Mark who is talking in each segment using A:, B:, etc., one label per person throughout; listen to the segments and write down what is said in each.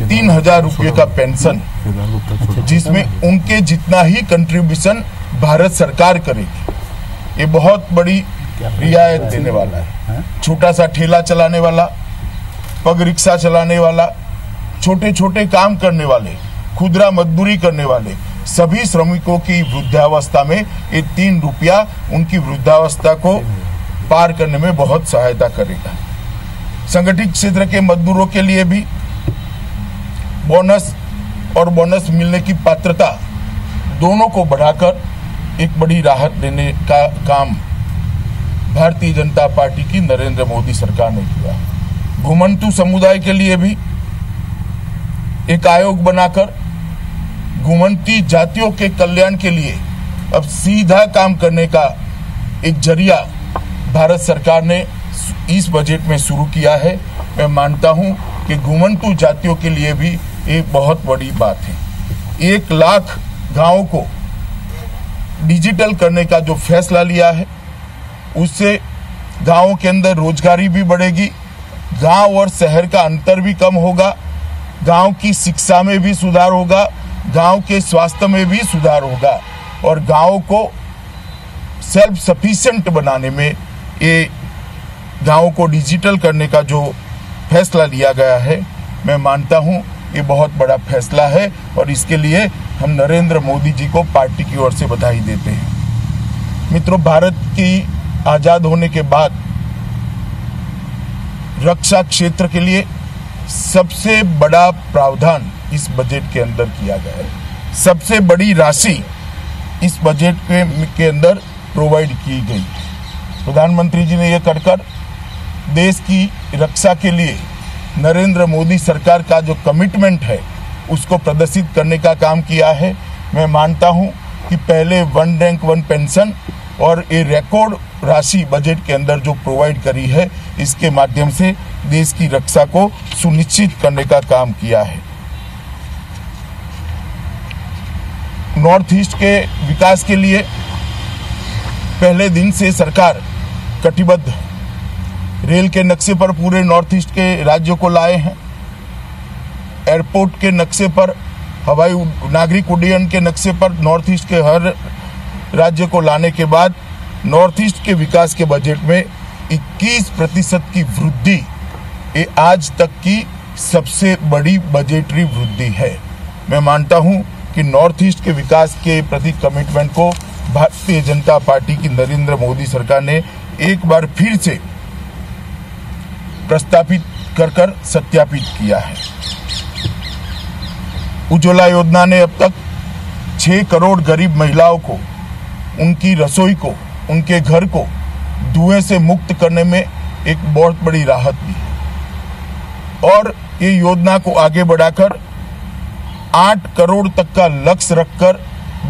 A: 3,000 रुपये का पेंशन, जिसमें उनके जितना ही कंट्रीब्यूशन भारत सरकार करेगी। ये बहुत बड़ी रियायत देने वाला है। छोटा सा ठेला चलाने वाला, पग रिक्शा चलाने वाला, छोटे छोटे काम करने वाले, खुदरा मजदूरी करने वाले सभी श्रमिकों की वृद्धावस्था में ये 3 रुपया उनकी वृद्धावस्था को पार करने में बहुत सहायता करेगा। संगठित क्षेत्र के मजदूरों के लिए भी बोनस और बोनस मिलने की पात्रता दोनों को बढ़ाकर एक बड़ी राहत देने का काम भारतीय जनता पार्टी की नरेंद्र मोदी सरकार ने किया। घुमंतु समुदाय के लिए भी एक आयोग बनाकर घुमंती जातियों के कल्याण के लिए अब सीधा काम करने का एक जरिया भारत सरकार ने इस बजट में शुरू किया है। मैं मानता हूं कि घुमंतु जातियों के लिए भी एक बहुत बड़ी बात है। 1 लाख गांवों को डिजिटल करने का जो फैसला लिया है, उससे गांवों के अंदर रोजगारी भी बढ़ेगी, गांव और शहर का अंतर भी कम होगा, गांव की शिक्षा में भी सुधार होगा, गांव के स्वास्थ्य में भी सुधार होगा और गांव को सेल्फ सफिशिएंट बनाने में, ये गांव को डिजिटल करने का जो फैसला लिया गया है, मैं मानता हूं ये बहुत बड़ा फैसला है और इसके लिए हम नरेंद्र मोदी जी को पार्टी की ओर से बधाई देते हैं। मित्रों, भारत की आजाद होने के बाद रक्षा क्षेत्र के लिए सबसे बड़ा प्रावधान इस बजट के अंदर किया गया है। सबसे बड़ी राशि इस बजट के अंदर प्रोवाइड की गई। प्रधानमंत्री जी ने यह कर देश की रक्षा के लिए नरेंद्र मोदी सरकार का जो कमिटमेंट है उसको प्रदर्शित करने का काम किया है। मैं मानता हूं कि पहले 1 रैंक 1 पेंशन और ये रिकॉर्ड राशि बजट के अंदर जो प्रोवाइड करी है, इसके माध्यम से देश की रक्षा को सुनिश्चित करने का काम किया है। नॉर्थ ईस्ट के विकास के लिए पहले दिन से सरकार कटिबद्ध है। रेल के नक्शे पर पूरे नॉर्थ ईस्ट के राज्यों को लाए हैं। एयरपोर्ट के नक्शे पर, हवाई नागरिक उड्डयन के नक्शे पर नॉर्थ ईस्ट के हर राज्य को लाने के बाद नॉर्थ ईस्ट के विकास के बजट में 21% की वृद्धि, ये आज तक की सबसे बड़ी बजटरी वृद्धि है। मैं मानता हूं कि नॉर्थ ईस्ट के विकास के प्रति कमिटमेंट को भारतीय जनता पार्टी की नरेंद्र मोदी सरकार ने एक बार फिर से प्रस्तापित कर सत्यापित किया है। उज्ज्वला योजना ने अब तक 6 करोड़ गरीब महिलाओं को, उनकी रसोई को, उनके घर को धुएं से मुक्त करने में एक बहुत बड़ी राहत दी और ये योजना को आगे बढ़ाकर 8 करोड़ तक का लक्ष्य रखकर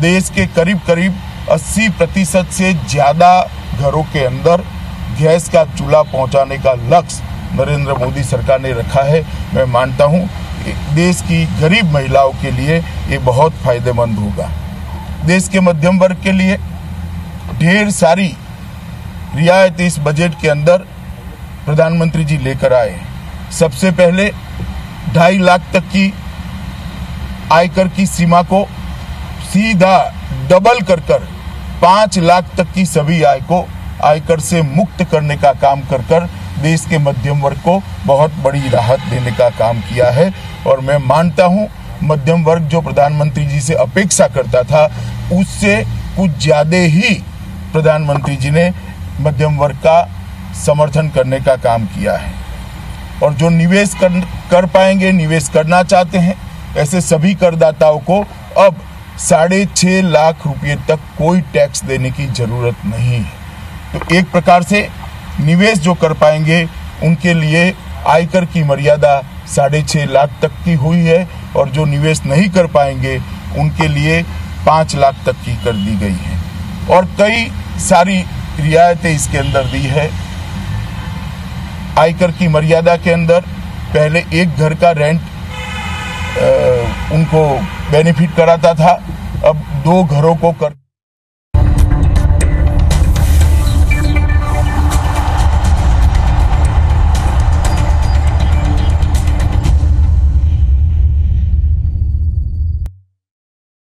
A: देश के करीब करीब 80% से ज्यादा घरों के अंदर गैस का चूल्हा पहुंचाने का लक्ष्य नरेंद्र मोदी सरकार ने रखा है। मैं मानता हूं देश की गरीब महिलाओं के लिए ये बहुत फायदेमंद होगा। देश के मध्यम वर्ग के लिए ढेर सारी रियायत इस बजट के अंदर प्रधानमंत्री जी लेकर आए। सबसे पहले 2.5 लाख तक की आयकर की सीमा को सीधा डबल कर 5 लाख तक की सभी आय को आयकर से मुक्त करने का काम कर देश के मध्यम वर्ग को बहुत बड़ी राहत देने का काम किया है। और मैं मानता हूं मध्यम वर्ग जो प्रधानमंत्री जी से अपेक्षा करता था, उससे कुछ ज्यादा ही प्रधानमंत्री जी ने मध्यम वर्ग का समर्थन करने का काम किया है। और जो निवेश कर पाएंगे, निवेश करना चाहते हैं, ऐसे सभी करदाताओं को अब 6.5 लाख रुपए तक कोई टैक्स देने की जरूरत नहीं है। तो एक प्रकार से निवेश जो कर पाएंगे उनके लिए आयकर की मर्यादा 6.5 लाख तक की हुई है और जो निवेश नहीं कर पाएंगे उनके लिए 5 लाख तक की कर दी गई है। और कई सारी रियायतें इसके अंदर दी है। आयकर की मर्यादा के अंदर पहले एक घर का रेंट उनको बेनिफिट कराता था, अब 2 घरों को कर